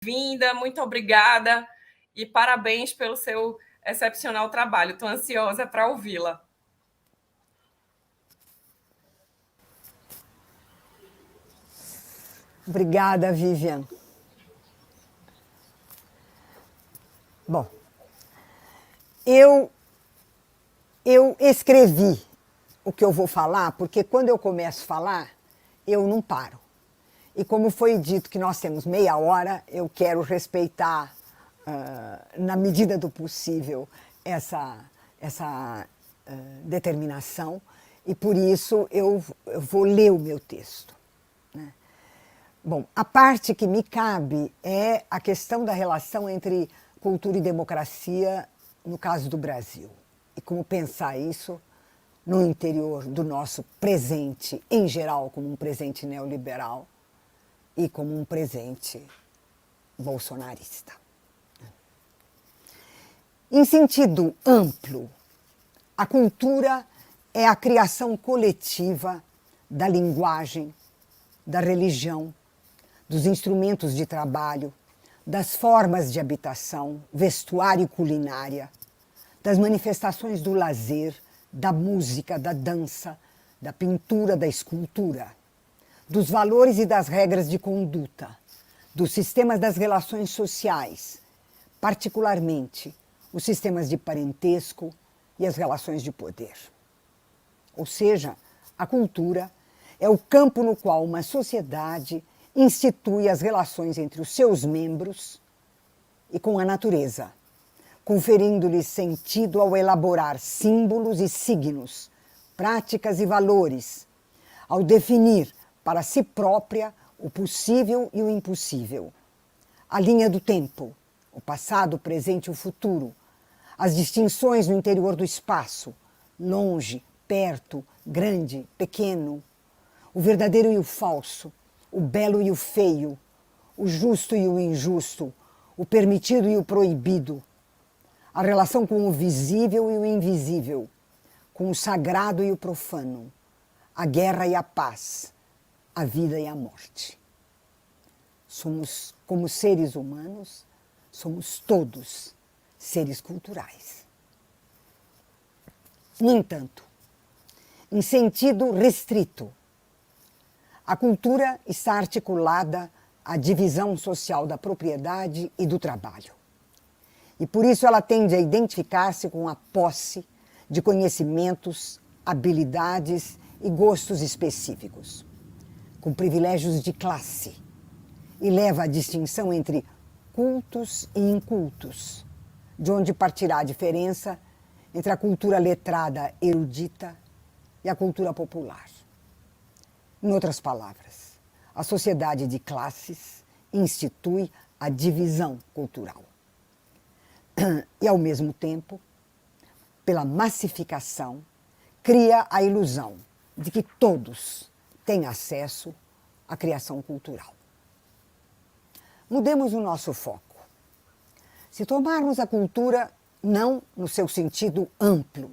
Bem-vinda, muito obrigada e parabéns pelo seu excepcional trabalho. Estou ansiosa para ouvi-la. Obrigada, Vivian. Bom, eu escrevi o que eu vou falar, porque quando eu começo a falar, eu não paro. E como foi dito que nós temos meia hora, eu quero respeitar, na medida do possível, essa determinação, e por isso eu vou ler o meu texto. Né? Bom, a parte que me cabe é a questão da relação entre cultura e democracia no caso do Brasil. E como pensar isso no interior do nosso presente, em geral, como um presente neoliberal e como um presente bolsonarista. Em sentido amplo, a cultura é a criação coletiva da linguagem, da religião, dos instrumentos de trabalho, das formas de habitação, vestuário e culinária, das manifestações do lazer, da música, da dança, da pintura, da escultura, dos valores e das regras de conduta, dos sistemas das relações sociais, particularmente os sistemas de parentesco e as relações de poder. Ou seja, a cultura é o campo no qual uma sociedade institui as relações entre os seus membros e com a natureza, conferindo-lhes sentido ao elaborar símbolos e signos, práticas e valores, ao definir para si própria o possível e o impossível, a linha do tempo, o passado, o presente e o futuro, as distinções no interior do espaço, longe, perto, grande, pequeno, o verdadeiro e o falso, o belo e o feio, o justo e o injusto, o permitido e o proibido, a relação com o visível e o invisível, com o sagrado e o profano, a guerra e a paz, a vida e a morte. Somos, como seres humanos, somos todos seres culturais. No entanto, em sentido restrito, a cultura está articulada à divisão social da propriedade e do trabalho. E por isso ela tende a identificar-se com a posse de conhecimentos, habilidades e gostos específicos, com privilégios de classe, e leva à distinção entre cultos e incultos, de onde partirá a diferença entre a cultura letrada erudita e a cultura popular. Em outras palavras, a sociedade de classes institui a divisão cultural. E, ao mesmo tempo, pela massificação, cria a ilusão de que todos têm acesso à criação cultural. Mudemos o nosso foco. Se tomarmos a cultura não no seu sentido amplo,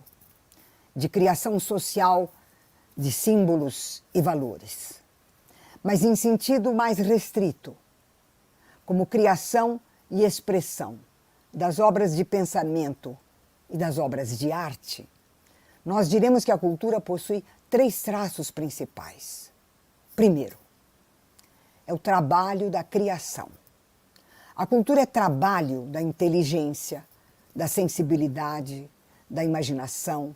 de criação social de símbolos e valores, mas em sentido mais restrito, como criação e expressão das obras de pensamento e das obras de arte, nós diremos que a cultura possui 3 traços principais. Primeiro, é o trabalho da criação. A cultura é trabalho da inteligência, da sensibilidade, da imaginação,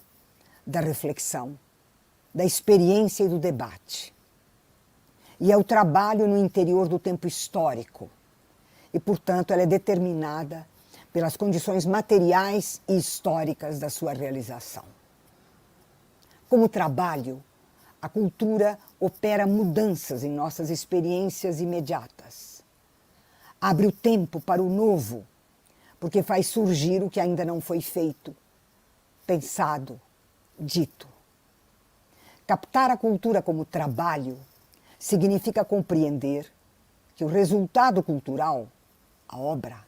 da reflexão, da experiência e do debate. E é o trabalho no interior do tempo histórico. E, portanto, ela é determinada pelas condições materiais e históricas da sua realização. Como trabalho, a cultura opera mudanças em nossas experiências imediatas. Abre o tempo para o novo, porque faz surgir o que ainda não foi feito, pensado, dito. Captar a cultura como trabalho significa compreender que o resultado cultural, a obra,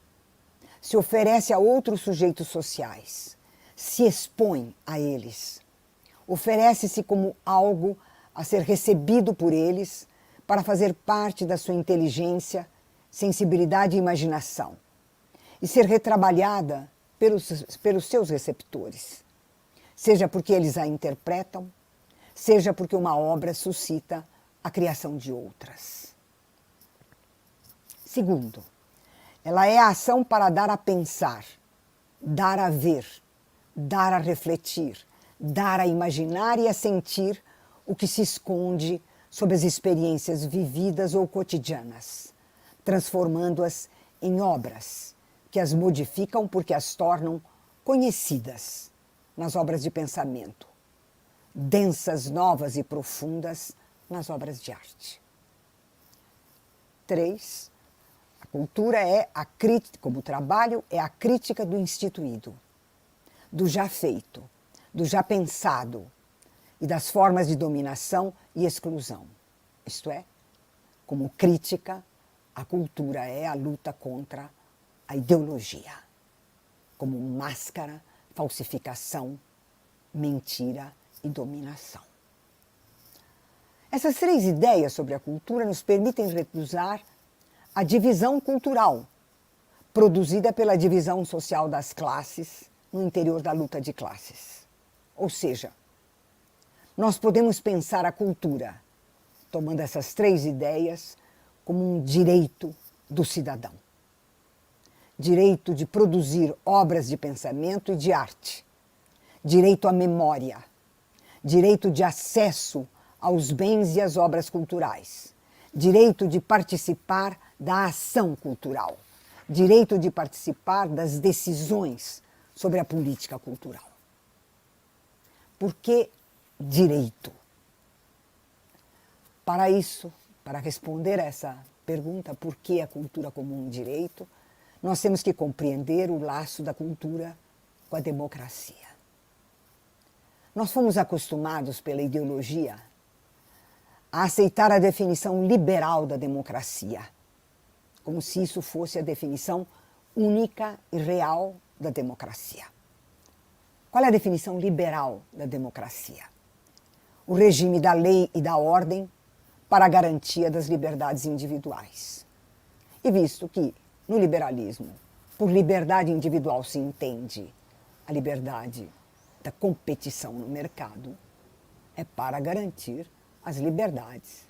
se oferece a outros sujeitos sociais, se expõe a eles, oferece-se como algo a ser recebido por eles para fazer parte da sua inteligência sensibilidade e imaginação, e ser retrabalhada pelos seus receptores, seja porque eles a interpretam, seja porque uma obra suscita a criação de outras. Segundo, ela é a ação para dar a pensar, dar a ver, dar a refletir, dar a imaginar e a sentir o que se esconde sob as experiências vividas ou cotidianas, transformando-as em obras que as modificam porque as tornam conhecidas nas obras de pensamento, densas, novas e profundas nas obras de arte. 3. A cultura é a crítica, como trabalho, é a crítica do instituído, do já feito, do já pensado e das formas de dominação e exclusão. Isto é, como crítica, a cultura é a luta contra a ideologia, como máscara, falsificação, mentira e dominação. Essas 3 ideias sobre a cultura nos permitem recusar a divisão cultural, produzida pela divisão social das classes no interior da luta de classes. Ou seja, nós podemos pensar a cultura, tomando essas 3 ideias, como um direito do cidadão. Direito de produzir obras de pensamento e de arte. Direito à memória. Direito de acesso aos bens e às obras culturais. Direito de participar da ação cultural. Direito de participar das decisões sobre a política cultural. Por que direito? Para isso, para responder a essa pergunta, por que a cultura como um direito, nós temos que compreender o laço da cultura com a democracia. Nós fomos acostumados pela ideologia a aceitar a definição liberal da democracia, como se isso fosse a definição única e real da democracia. Qual é a definição liberal da democracia? O regime da lei e da ordem para a garantia das liberdades individuais. E visto que, no liberalismo, por liberdade individual se entende a liberdade da competição no mercado, é para garantir as liberdades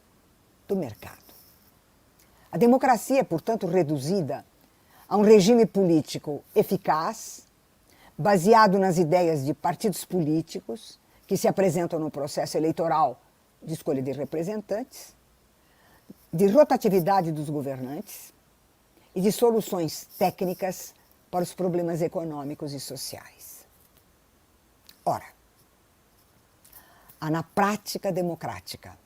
do mercado. A democracia é, portanto, reduzida a um regime político eficaz, baseado nas ideias de partidos políticos que se apresentam no processo eleitoral de escolha de representantes, de rotatividade dos governantes e de soluções técnicas para os problemas econômicos e sociais. Ora, há na prática democrática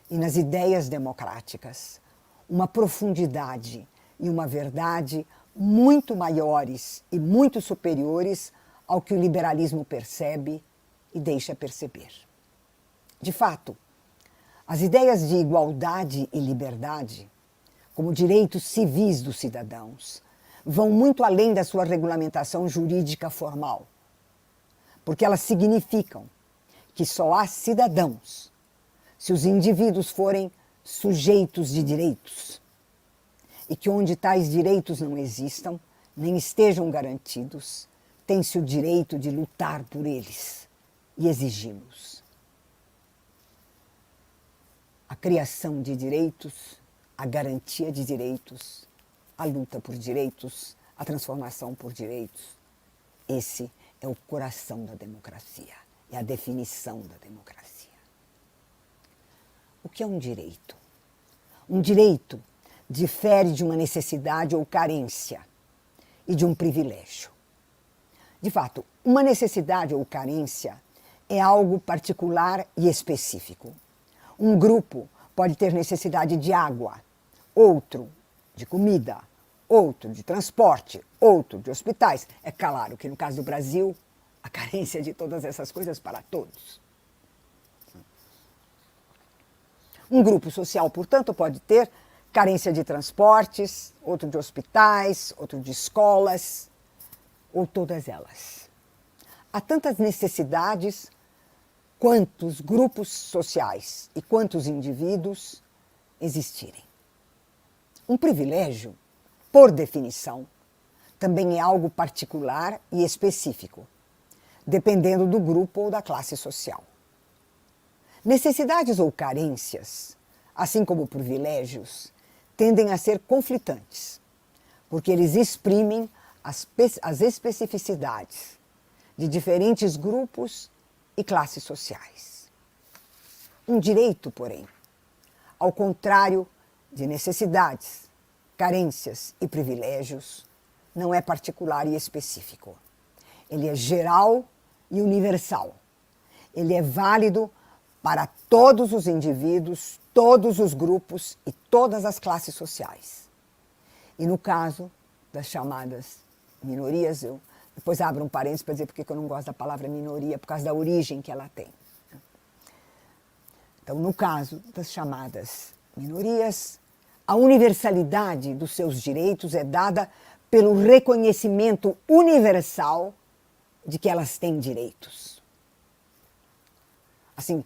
e nas ideias democráticas uma profundidade e uma verdade muito maiores e muito superiores ao que o liberalismo percebe e deixa perceber. De fato, as ideias de igualdade e liberdade, como direitos civis dos cidadãos, vão muito além da sua regulamentação jurídica formal, porque elas significam que só há cidadãos se os indivíduos forem sujeitos de direitos, e que onde tais direitos não existam, nem estejam garantidos, tem-se o direito de lutar por eles e exigi-los. A criação de direitos, a garantia de direitos, a luta por direitos, a transformação por direitos, esse é o coração da democracia, é a definição da democracia. O que é um direito? Um direito difere de uma necessidade ou carência e de um privilégio. De fato, uma necessidade ou carência é algo particular e específico. Um grupo pode ter necessidade de água, outro de comida, outro de transporte, outro de hospitais. É claro que no caso do Brasil, a carência de todas essas coisas para todos. Um grupo social, portanto, pode ter carência de transportes, outro de hospitais, outro de escolas, ou todas elas. Há tantas necessidades quantos grupos sociais e quantos indivíduos existirem. Um privilégio, por definição, também é algo particular e específico, dependendo do grupo ou da classe social. Necessidades ou carências, assim como privilégios, tendem a ser conflitantes, porque eles exprimem as especificidades de diferentes grupos e classes sociais. Um direito, porém, ao contrário de necessidades, carências e privilégios, não é particular e específico. Ele é geral e universal. Ele é válido para todos os indivíduos, todos os grupos e todas as classes sociais. E no caso das chamadas minorias, eu depois abro um parênteses para dizer porque eu não gosto da palavra minoria, por causa da origem que ela tem. Então, no caso das chamadas minorias, a universalidade dos seus direitos é dada pelo reconhecimento universal de que elas têm direitos. Assim,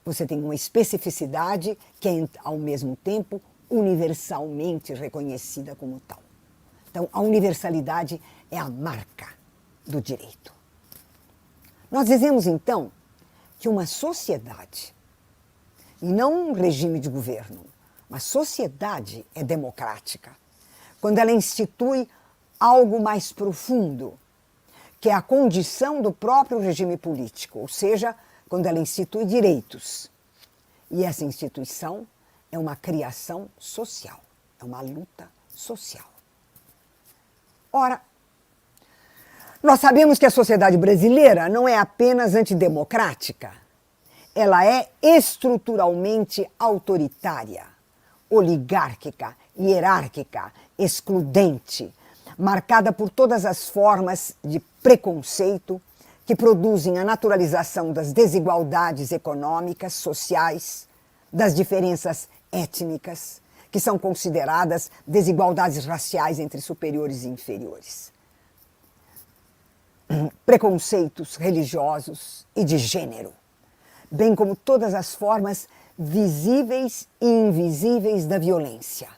você tem uma especificidade que é, ao mesmo tempo, universalmente reconhecida como tal. Então, a universalidade é a marca do direito. Nós dizemos, então, que uma sociedade, e não um regime de governo, uma sociedade é democrática quando ela institui algo mais profundo, que é a condição do próprio regime político, ou seja, quando ela institui direitos. E essa instituição é uma criação social, é uma luta social. Ora, nós sabemos que a sociedade brasileira não é apenas antidemocrática, ela é estruturalmente autoritária, oligárquica, hierárquica, excludente, marcada por todas as formas de preconceito que produzem a naturalização das desigualdades econômicas, sociais, das diferenças étnicas, que são consideradas desigualdades raciais entre superiores e inferiores. Preconceitos religiosos e de gênero, bem como todas as formas visíveis e invisíveis da violência,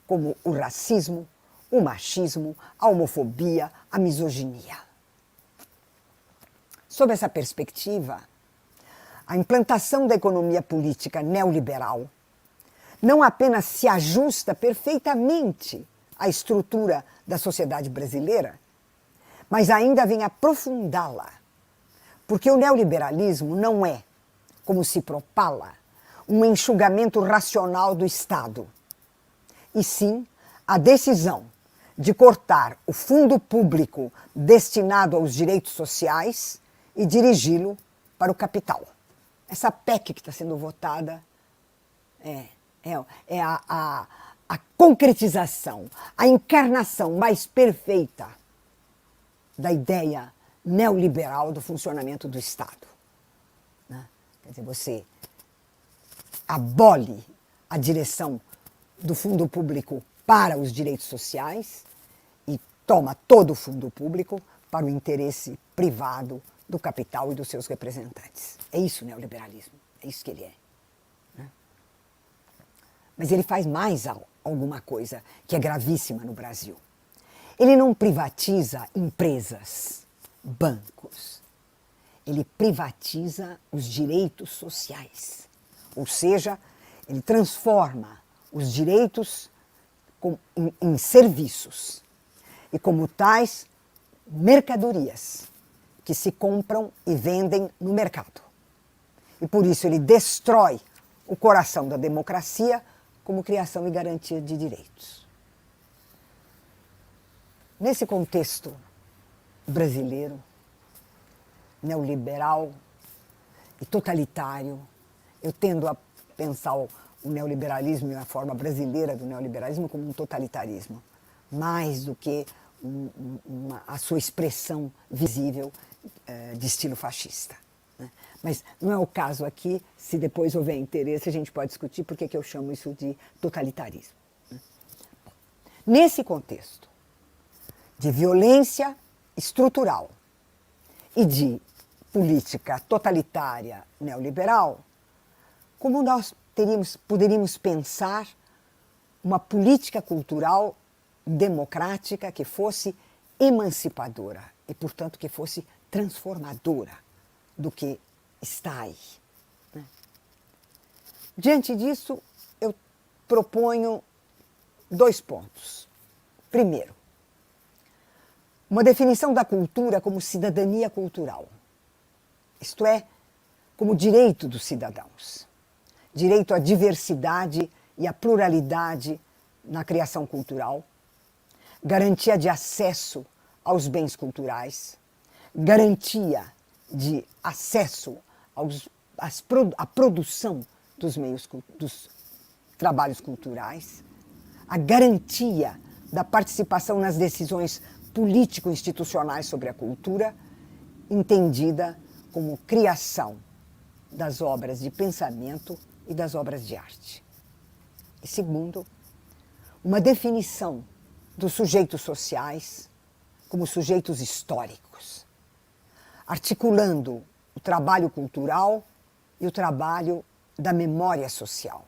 como o racismo, o machismo, a homofobia, a misoginia. Sob essa perspectiva, a implantação da economia política neoliberal não apenas se ajusta perfeitamente à estrutura da sociedade brasileira, mas ainda vem aprofundá-la. Porque o neoliberalismo não é, como se propala, um enxugamento racional do Estado, e sim a decisão de cortar o fundo público destinado aos direitos sociais e dirigi-lo para o capital. Essa PEC que está sendo votada é a concretização, a encarnação mais perfeita da ideia neoliberal do funcionamento do Estado. Né? Quer dizer, você abole a direção do fundo público para os direitos sociais e toma todo o fundo público para o interesse privado do capital e dos seus representantes. É isso o neoliberalismo, é isso que ele é. Né? Mas ele faz mais alguma coisa que é gravíssima no Brasil. Ele não privatiza empresas, bancos. Ele privatiza os direitos sociais. Ou seja, ele transforma os direitos em serviços. E como tais, mercadorias que se compram e vendem no mercado. E por isso ele destrói o coração da democracia como criação e garantia de direitos. Nesse contexto brasileiro, neoliberal e totalitário, eu tendo a pensar o neoliberalismo e a forma brasileira do neoliberalismo como um totalitarismo, mais do que a sua expressão visível de estilo fascista. Né? Mas não é o caso aqui, se depois houver interesse, a gente pode discutir por que eu chamo isso de totalitarismo. Né? Bom, nesse contexto de violência estrutural e de política totalitária neoliberal, como nós poderíamos pensar uma política cultural democrática que fosse emancipadora e, portanto, que fosse transformadora do que está aí, né? Diante disso, eu proponho 2 pontos. Primeiro, uma definição da cultura como cidadania cultural, isto é, como direito dos cidadãos, direito à diversidade e à pluralidade na criação cultural, garantia de acesso aos bens culturais, garantia de acesso à produção dos meios dos trabalhos culturais, a garantia da participação nas decisões político-institucionais sobre a cultura, entendida como criação das obras de pensamento e das obras de arte. E segundo, uma definição dos sujeitos sociais como sujeitos históricos, articulando o trabalho cultural e o trabalho da memória social,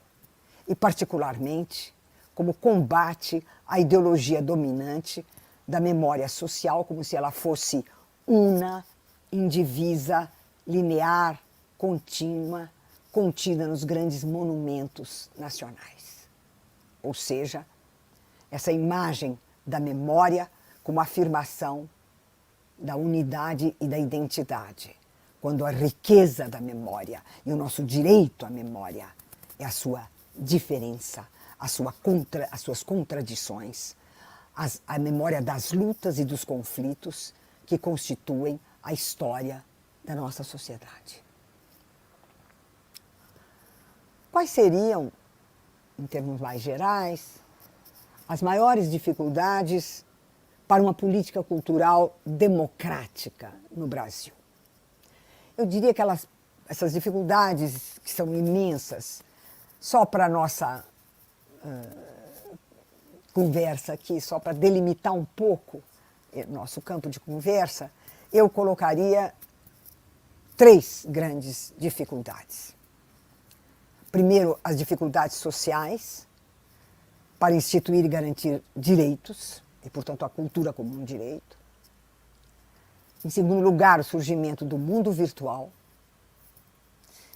e particularmente como combate à ideologia dominante da memória social, como se ela fosse una, indivisa, linear, contínua, contida nos grandes monumentos nacionais. Ou seja, essa imagem da memória como afirmação da unidade e da identidade, quando a riqueza da memória e o nosso direito à memória é a sua diferença, as suas contradições, a memória das lutas e dos conflitos que constituem a história da nossa sociedade. Quais seriam, em termos mais gerais, as maiores dificuldades para uma política cultural democrática no Brasil? Eu diria que essas dificuldades, que são imensas, só para a nossa conversa aqui, só para delimitar um pouco nosso campo de conversa, eu colocaria 3 grandes dificuldades. Primeiro, as dificuldades sociais para instituir e garantir direitos, e, portanto, a cultura como um direito. Em segundo lugar, o surgimento do mundo virtual.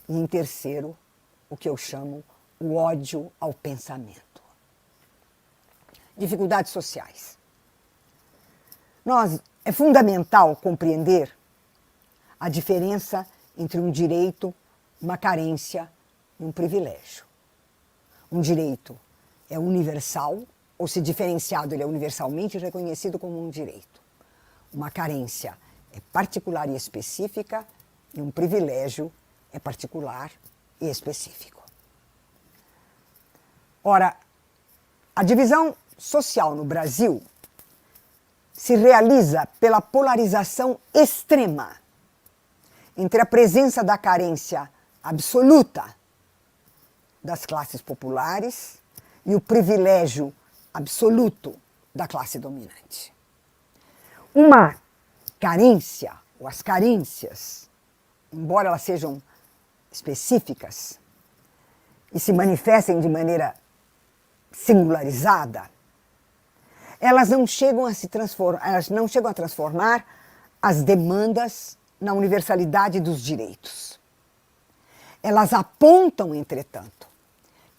E, em terceiro, o que eu chamo o ódio ao pensamento. Dificuldades sociais. É fundamental compreender a diferença entre um direito, uma carência e um privilégio. Um direito é universal, ou se diferenciado, ele é universalmente reconhecido como um direito. Uma carência é particular e específica, e um privilégio é particular e específico. Ora, a divisão social no Brasil se realiza pela polarização extrema entre a presença da carência absoluta das classes populares e o privilégio absoluto da classe dominante. Uma carência, ou as carências, embora elas sejam específicas e se manifestem de maneira singularizada, elas não chegam a transformar as demandas na universalidade dos direitos. Elas apontam, entretanto,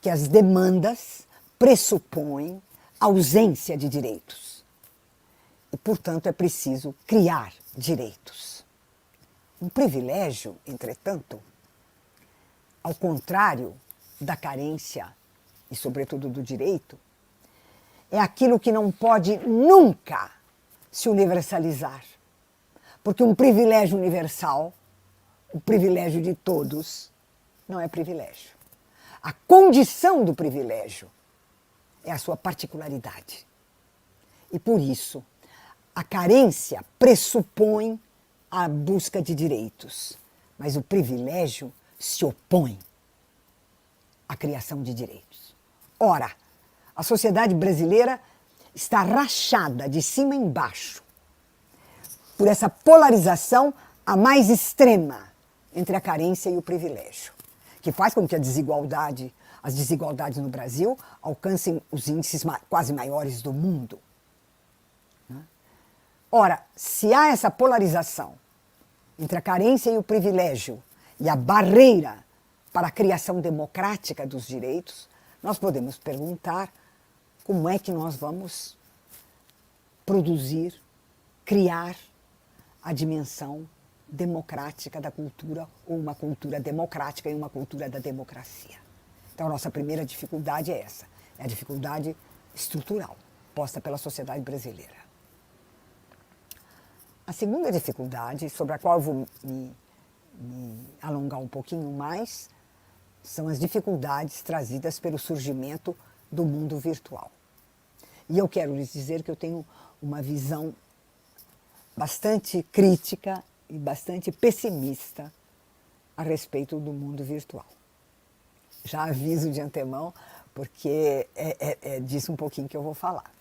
que as demandas pressupõem ausência de direitos. E, portanto, é preciso criar direitos. Um privilégio, entretanto, ao contrário da carência e, sobretudo, do direito, é aquilo que não pode nunca se universalizar. Porque um privilégio universal, o privilégio de todos, não é privilégio. A condição do privilégio é a sua particularidade. E por isso, a carência pressupõe a busca de direitos, mas o privilégio se opõe à criação de direitos. Ora, a sociedade brasileira está rachada de cima a embaixo por essa polarização a mais extrema entre a carência e o privilégio, que faz com que a desigualdade, as desigualdades no Brasil alcancem os índices quase maiores do mundo. Ora, se há essa polarização entre a carência e o privilégio e a barreira para a criação democrática dos direitos, nós podemos perguntar como é que nós vamos produzir, criar a dimensão democrática da cultura, ou uma cultura democrática e uma cultura da democracia. Então, a nossa primeira dificuldade é essa, é a dificuldade estrutural posta pela sociedade brasileira. A segunda dificuldade, sobre a qual eu vou me alongar um pouquinho mais, são as dificuldades trazidas pelo surgimento do mundo virtual. E eu quero lhes dizer que eu tenho uma visão bastante crítica e bastante pessimista a respeito do mundo virtual. Já aviso de antemão, porque é disso um pouquinho que eu vou falar.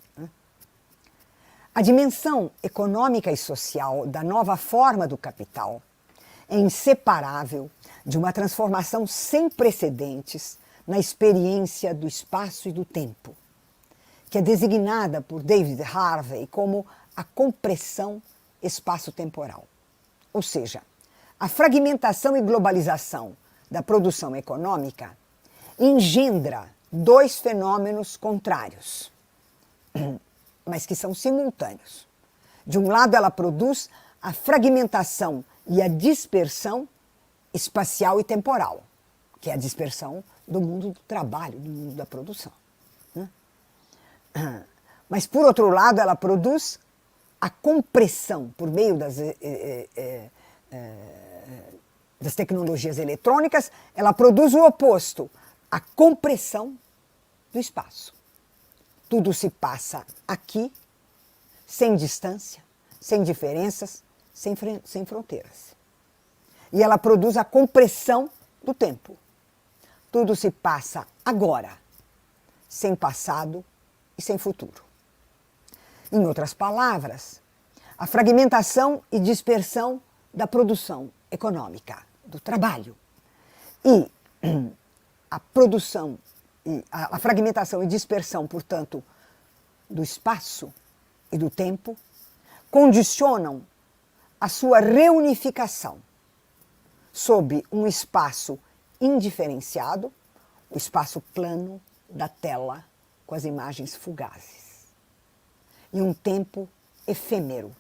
A dimensão econômica e social da nova forma do capital é inseparável de uma transformação sem precedentes na experiência do espaço e do tempo, que é designada por David Harvey como a compressão espaço-temporal. Ou seja, a fragmentação e globalização da produção econômica engendra dois fenômenos contrários, mas que são simultâneos. De um lado, ela produz a fragmentação e a dispersão espacial e temporal, que é a dispersão do mundo do trabalho, do mundo da produção. Mas, por outro lado, ela produz a compressão, por meio das tecnologias eletrônicas, ela produz o oposto, a compressão do espaço. Tudo se passa aqui, sem distância, sem diferenças, sem fronteiras. E ela produz a compressão do tempo. Tudo se passa agora, sem passado e sem futuro. Em outras palavras, a fragmentação e dispersão da produção econômica, do trabalho, e a produção, a fragmentação e dispersão, portanto, do espaço e do tempo, condicionam a sua reunificação sob um espaço indiferenciado, o espaço plano da tela com as imagens fugazes, e um tempo efêmero,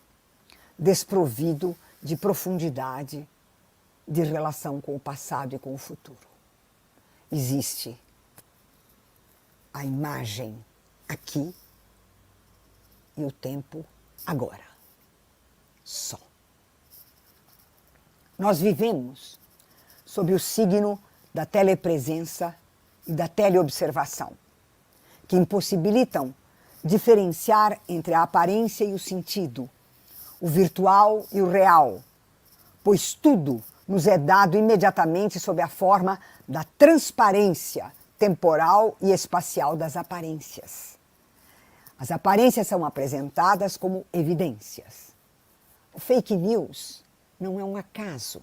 desprovido de profundidade, de relação com o passado e com o futuro. Existe a imagem aqui e o tempo agora. Só. Nós vivemos sob o signo da telepresença e da teleobservação, que impossibilitam diferenciar entre a aparência e o sentido, o virtual e o real, pois tudo nos é dado imediatamente sob a forma da transparência temporal e espacial das aparências. As aparências são apresentadas como evidências. O fake news não é um acaso.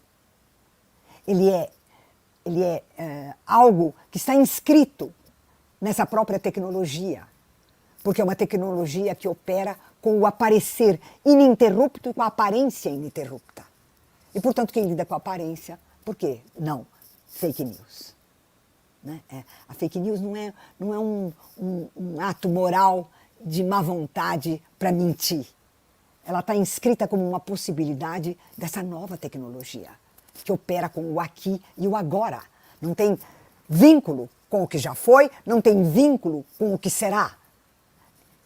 Ele é algo que está inscrito nessa própria tecnologia, porque é uma tecnologia que opera com o aparecer ininterrupto e com a aparência ininterrupta. E, portanto, quem lida com a aparência, por quê? Não, fake news. Né? A fake news não é um ato moral de má vontade para mentir. Ela está inscrita como uma possibilidade dessa nova tecnologia, que opera com o aqui e o agora. Não tem vínculo com o que já foi, não tem vínculo com o que será.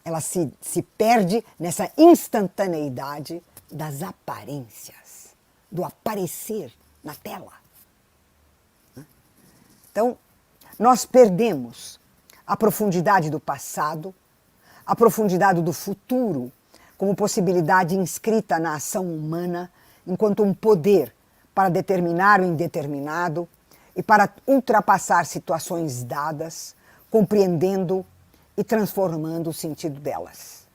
Ela se perde nessa instantaneidade das aparências, do aparecer na tela. Então, nós perdemos a profundidade do passado, a profundidade do futuro, como possibilidade inscrita na ação humana, enquanto um poder para determinar o indeterminado e para ultrapassar situações dadas, compreendendo e transformando o sentido delas.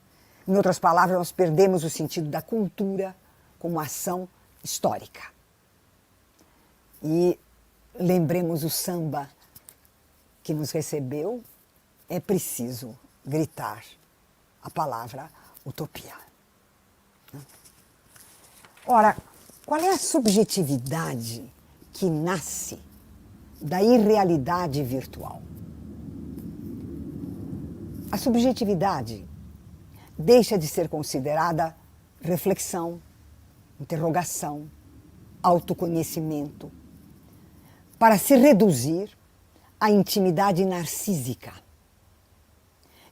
Em outras palavras, nós perdemos o sentido da cultura como ação histórica. E lembremos o samba que nos recebeu, é preciso gritar a palavra utopia. Ora, qual é a subjetividade que nasce da irrealidade virtual? A subjetividade deixa de ser considerada reflexão, interrogação, autoconhecimento, para se reduzir à intimidade narcísica.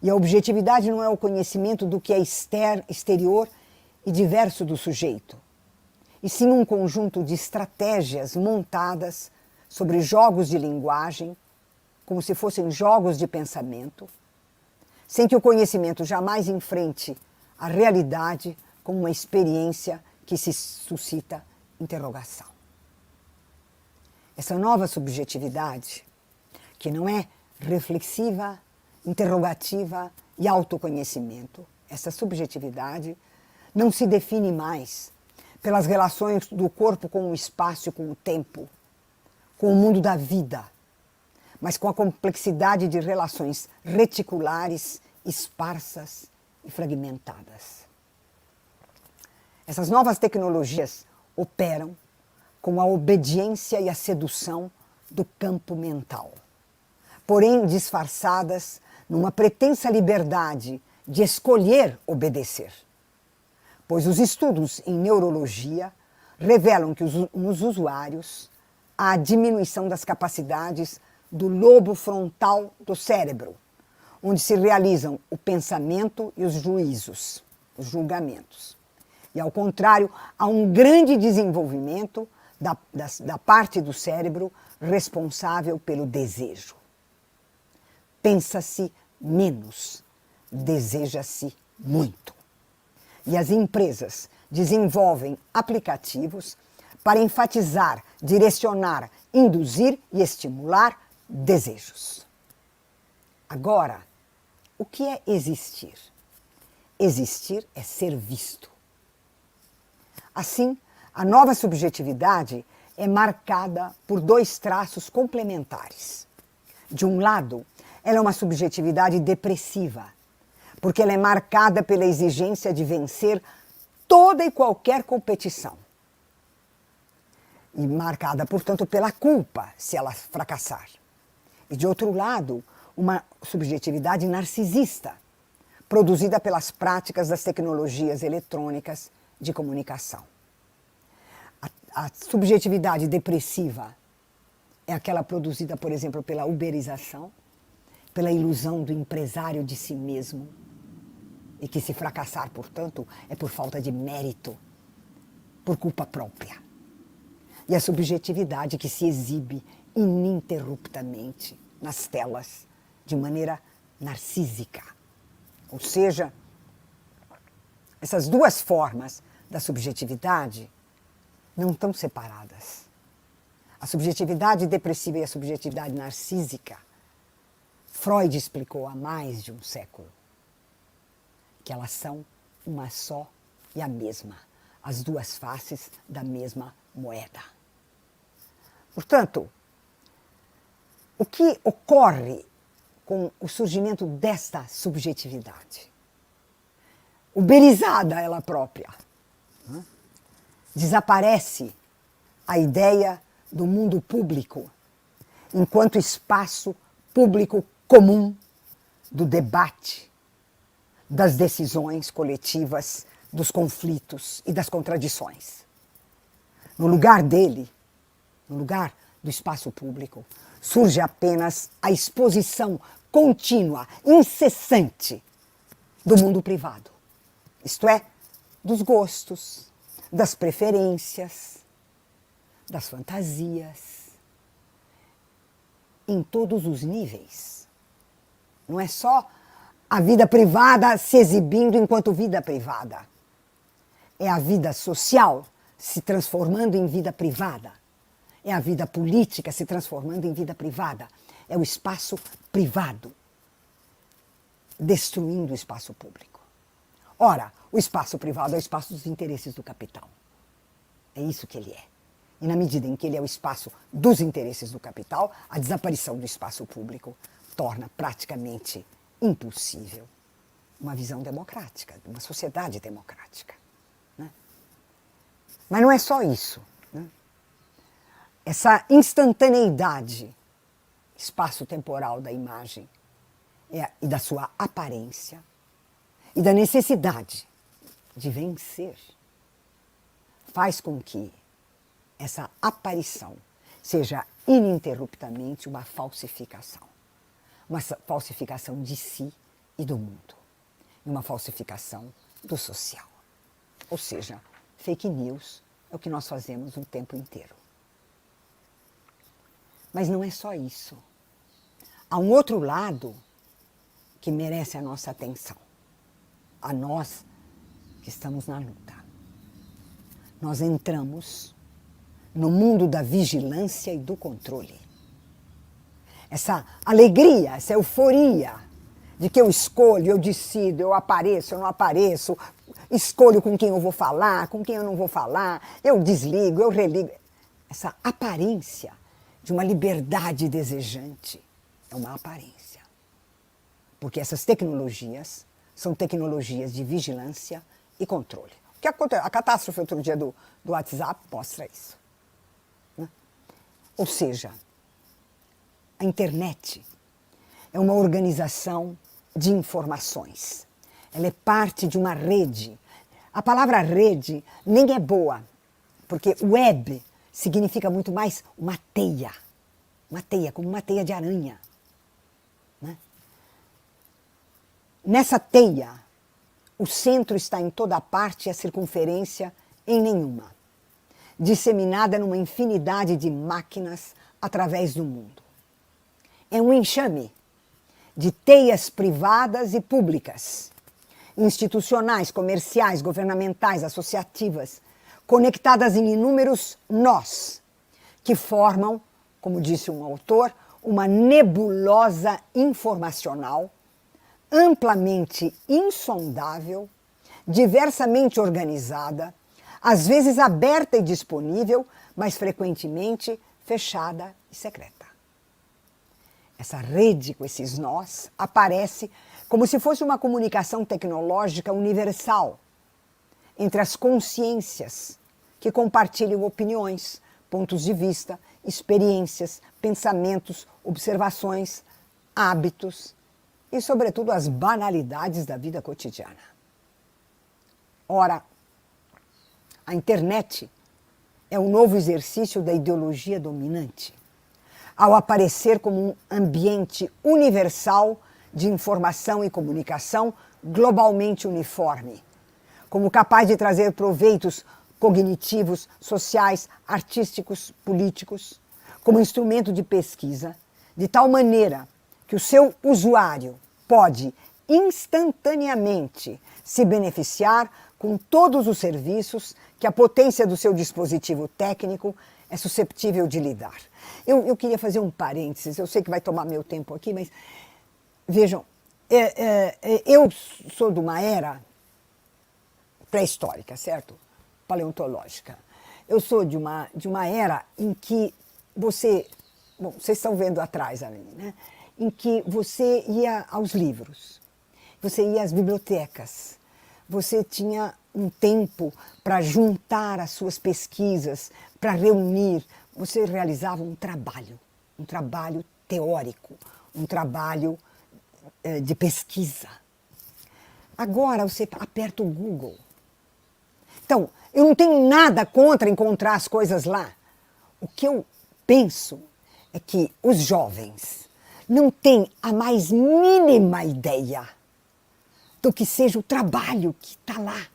E a objetividade não é o conhecimento do que é exterior e diverso do sujeito, e sim um conjunto de estratégias montadas sobre jogos de linguagem, como se fossem jogos de pensamento, sem que o conhecimento jamais enfrente a realidade como uma experiência que se suscita interrogação. Essa nova subjetividade, que não é reflexiva, interrogativa e autoconhecimento, essa subjetividade não se define mais pelas relações do corpo com o espaço e com o tempo, com o mundo da vida, mas com a complexidade de relações reticulares, esparsas e fragmentadas. Essas novas tecnologias operam com a obediência e a sedução do campo mental, porém disfarçadas numa pretensa liberdade de escolher obedecer. Pois os estudos em neurologia revelam que nos usuários há a diminuição das capacidades do lobo frontal do cérebro, onde se realizam o pensamento e os juízos, os julgamentos. E, ao contrário, há um grande desenvolvimento da parte do cérebro responsável pelo desejo. Pensa-se menos, deseja-se muito. E as empresas desenvolvem aplicativos para enfatizar, direcionar, induzir e estimular desejos. Agora, o que é existir? Existir é ser visto. Assim, a nova subjetividade é marcada por dois traços complementares. De um lado, ela é uma subjetividade depressiva, porque ela é marcada pela exigência de vencer toda e qualquer competição. E marcada, portanto, pela culpa, se ela fracassar. E, de outro lado, uma subjetividade narcisista, produzida pelas práticas das tecnologias eletrônicas de comunicação. A subjetividade depressiva é aquela produzida, por exemplo, pela uberização, pela ilusão do empresário de si mesmo, e que, se fracassar, portanto, é por falta de mérito, por culpa própria. E a subjetividade que se exibe ininterruptamente nas telas, de maneira narcísica. Ou seja, essas duas formas da subjetividade não estão separadas. A subjetividade depressiva e a subjetividade narcísica, Freud explicou há mais de um século que elas são uma só e a mesma, as duas faces da mesma moeda. Portanto, o que ocorre com o surgimento desta subjetividade? Uberizada ela própria. Desaparece a ideia do mundo público enquanto espaço público comum do debate, das decisões coletivas, dos conflitos e das contradições. No lugar dele, no lugar do espaço público, surge apenas a exposição contínua, incessante do mundo privado. Isto é, dos gostos, das preferências, das fantasias, em todos os níveis. Não é só a vida privada se exibindo enquanto vida privada. É a vida social se transformando em vida privada. É a vida política se transformando em vida privada. É o espaço privado destruindo o espaço público. Ora, o espaço privado é o espaço dos interesses do capital. É isso que ele é. E na medida em que ele é o espaço dos interesses do capital, a desaparição do espaço público torna praticamente impossível uma visão democrática, uma sociedade democrática. Né? Mas não é só isso. Né? Essa instantaneidade espaço-temporal da imagem e da sua aparência e da necessidade de vencer faz com que essa aparição seja ininterruptamente uma falsificação de si e do mundo, e uma falsificação do social. Ou seja, fake news é o que nós fazemos o tempo inteiro. Mas não é só isso. Há um outro lado que merece a nossa atenção, a nós que estamos na luta. Nós entramos no mundo da vigilância e do controle. Essa alegria, essa euforia de que eu escolho, eu decido, eu apareço, eu não apareço, escolho com quem eu vou falar, com quem eu não vou falar, eu desligo, eu religo. Essa aparência de uma liberdade desejante é uma aparência. Porque essas tecnologias são tecnologias de vigilância e controle. O que aconteceu? A catástrofe outro dia do WhatsApp mostra isso. Né? Ou seja, a internet é uma organização de informações. Ela é parte de uma rede. A palavra rede nem é boa, porque web significa muito mais uma teia. Uma teia, como uma teia de aranha. Né? Nessa teia, o centro está em toda parte e a circunferência em nenhuma, disseminada numa infinidade de máquinas através do mundo. É um enxame de teias privadas e públicas, institucionais, comerciais, governamentais, associativas, conectadas em inúmeros nós, que formam, como disse um autor, uma nebulosa informacional amplamente insondável, diversamente organizada, às vezes aberta e disponível, mas frequentemente fechada e secreta. Essa rede com esses nós aparece como se fosse uma comunicação tecnológica universal entre as consciências que compartilham opiniões, pontos de vista, experiências, pensamentos, observações, hábitos e, sobretudo, as banalidades da vida cotidiana. Ora, a internet é um novo exercício da ideologia dominante, ao aparecer como um ambiente universal de informação e comunicação globalmente uniforme, como capaz de trazer proveitos cognitivos, sociais, artísticos, políticos, como instrumento de pesquisa, de tal maneira que o seu usuário pode instantaneamente se beneficiar com todos os serviços que a potência do seu dispositivo técnico é susceptível de lhe dar. Eu queria fazer um parênteses, eu sei que vai tomar meu tempo aqui, mas vejam, eu sou de uma era pré-histórica, certo? Paleontológica. Eu sou de uma era em que vocês estão vendo atrás ali, né? Em que você ia aos livros, você ia às bibliotecas, você tinha um tempo para juntar as suas pesquisas, para reunir, você realizava um trabalho teórico, um trabalho de pesquisa. Agora você aperta o Google. Então, eu não tenho nada contra encontrar as coisas lá. O que eu penso é que os jovens não têm a mais mínima ideia do que seja o trabalho que está lá.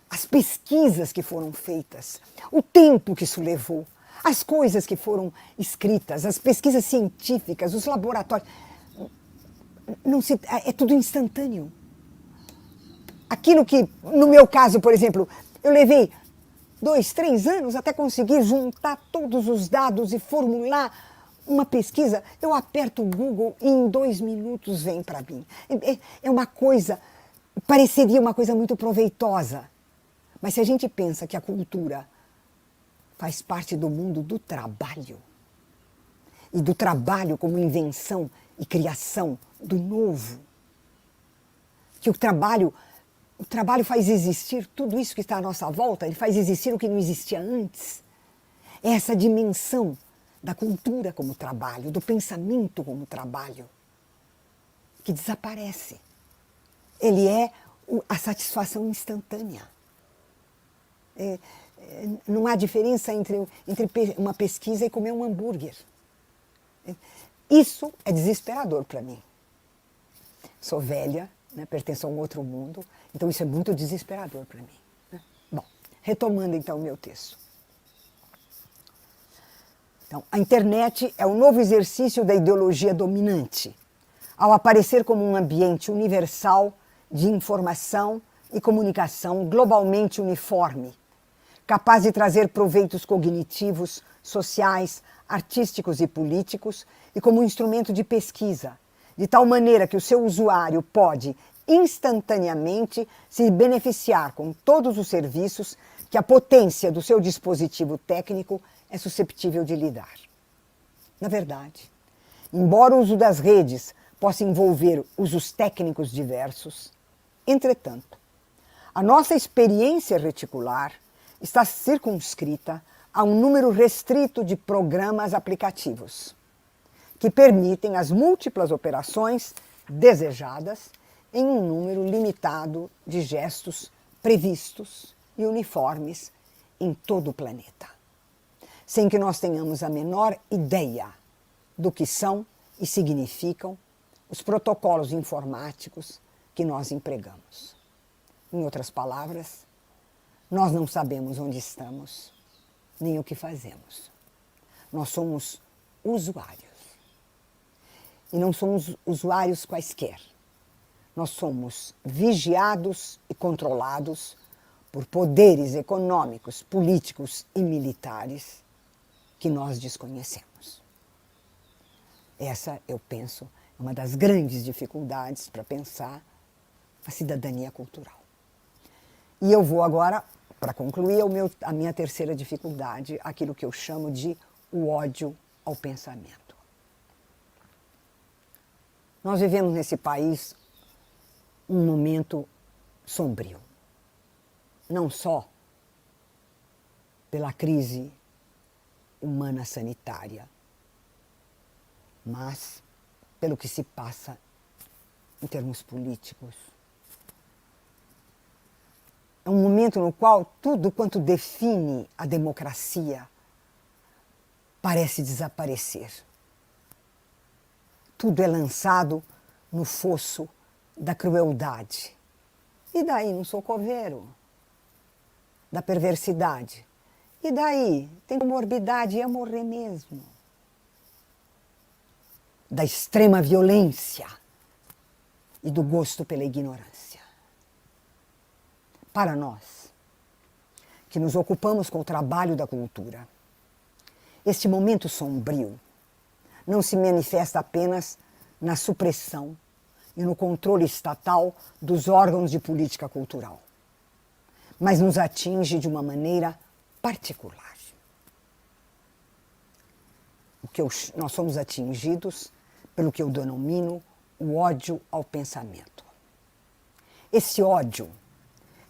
As pesquisas que foram feitas, o tempo que isso levou, as coisas que foram escritas, as pesquisas científicas, os laboratórios. É tudo instantâneo. Aquilo que, no meu caso, por exemplo, eu levei 2, 3 anos até conseguir juntar todos os dados e formular uma pesquisa, eu aperto o Google e em 2 minutos vem para mim. É uma coisa, pareceria uma coisa muito proveitosa. Mas se a gente pensa que a cultura faz parte do mundo do trabalho. E do trabalho como invenção e criação do novo. Que o trabalho faz existir tudo isso que está à nossa volta, ele faz existir o que não existia antes. É essa dimensão da cultura como trabalho, do pensamento como trabalho, que desaparece. Ele é a satisfação instantânea. Não há diferença entre uma pesquisa e comer um hambúrguer. Isso é desesperador para mim. Sou velha, né, pertenço a um outro mundo, então isso é muito desesperador para mim. Né? Bom, retomando então o meu texto. Então, a internet é o novo exercício da ideologia dominante, ao aparecer como um ambiente universal de informação e comunicação globalmente uniforme, capaz de trazer proveitos cognitivos, sociais, artísticos e políticos, e como um instrumento de pesquisa, de tal maneira que o seu usuário pode, instantaneamente, se beneficiar com todos os serviços que a potência do seu dispositivo técnico é susceptível de lhe dar. Na verdade, embora o uso das redes possa envolver usos técnicos diversos, entretanto, a nossa experiência reticular está circunscrita a um número restrito de programas aplicativos, que permitem as múltiplas operações desejadas em um número limitado de gestos previstos e uniformes em todo o planeta, sem que nós tenhamos a menor ideia do que são e significam os protocolos informáticos que nós empregamos. Em outras palavras, nós não sabemos onde estamos, nem o que fazemos. Nós somos usuários. E não somos usuários quaisquer. Nós somos vigiados e controlados por poderes econômicos, políticos e militares que nós desconhecemos. Essa, eu penso, é uma das grandes dificuldades para pensar a cidadania cultural. E eu vou agora, para concluir, a minha terceira dificuldade, aquilo que eu chamo de o ódio ao pensamento. Nós vivemos nesse país um momento sombrio. Não só pela crise humana sanitária, mas pelo que se passa em termos políticos. É um momento no qual tudo quanto define a democracia parece desaparecer. Tudo é lançado no fosso da crueldade. E daí não sou coveiro? Da perversidade. E daí? Tem morbidade e ia morrer mesmo. Da extrema violência e do gosto pela ignorância. Para nós, que nos ocupamos com o trabalho da cultura, este momento sombrio não se manifesta apenas na supressão e no controle estatal dos órgãos de política cultural, mas nos atinge de uma maneira particular. Nós somos atingidos pelo que eu denomino o ódio ao pensamento. Esse ódio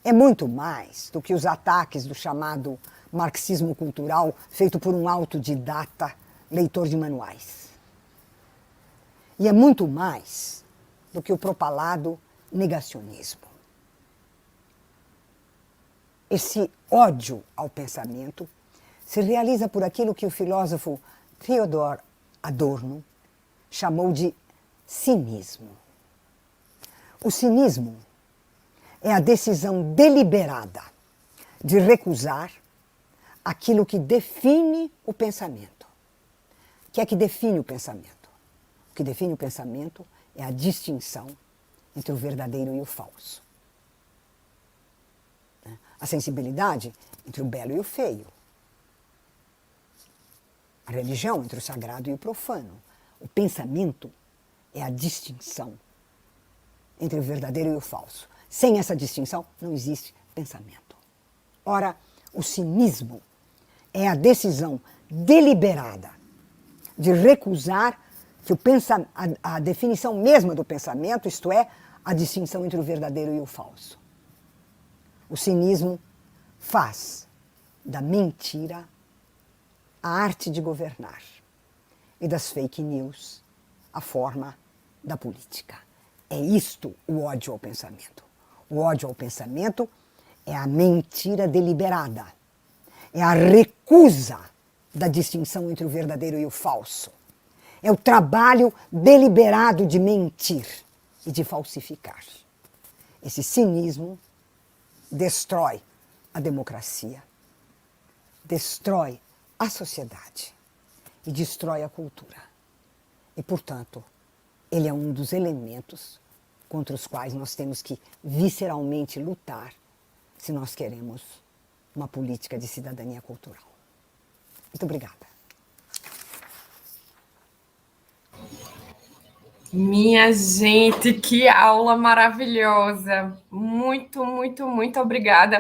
é muito mais do que os ataques do chamado marxismo cultural feito por um autodidata leitor de manuais. E é muito mais do que o propalado negacionismo. Esse ódio ao pensamento se realiza por aquilo que o filósofo Theodor Adorno chamou de cinismo. O cinismo é a decisão deliberada de recusar aquilo que define o pensamento. O que é que define o pensamento? O que define o pensamento é a distinção entre o verdadeiro e o falso. A sensibilidade entre o belo e o feio. A religião entre o sagrado e o profano. O pensamento é a distinção entre o verdadeiro e o falso. Sem essa distinção, não existe pensamento. Ora, o cinismo é a decisão deliberada de recusar que a definição mesma do pensamento, isto é, a distinção entre o verdadeiro e o falso. O cinismo faz da mentira a arte de governar e das fake news a forma da política. É isto o ódio ao pensamento. O ódio ao pensamento é a mentira deliberada, é a recusa da distinção entre o verdadeiro e o falso. É o trabalho deliberado de mentir e de falsificar. Esse cinismo destrói a democracia, destrói a sociedade e destrói a cultura. E, portanto, ele é um dos elementos contra os quais nós temos que visceralmente lutar se nós queremos uma política de cidadania cultural. Muito obrigada. Minha gente, que aula maravilhosa! Muito, muito, muito obrigada.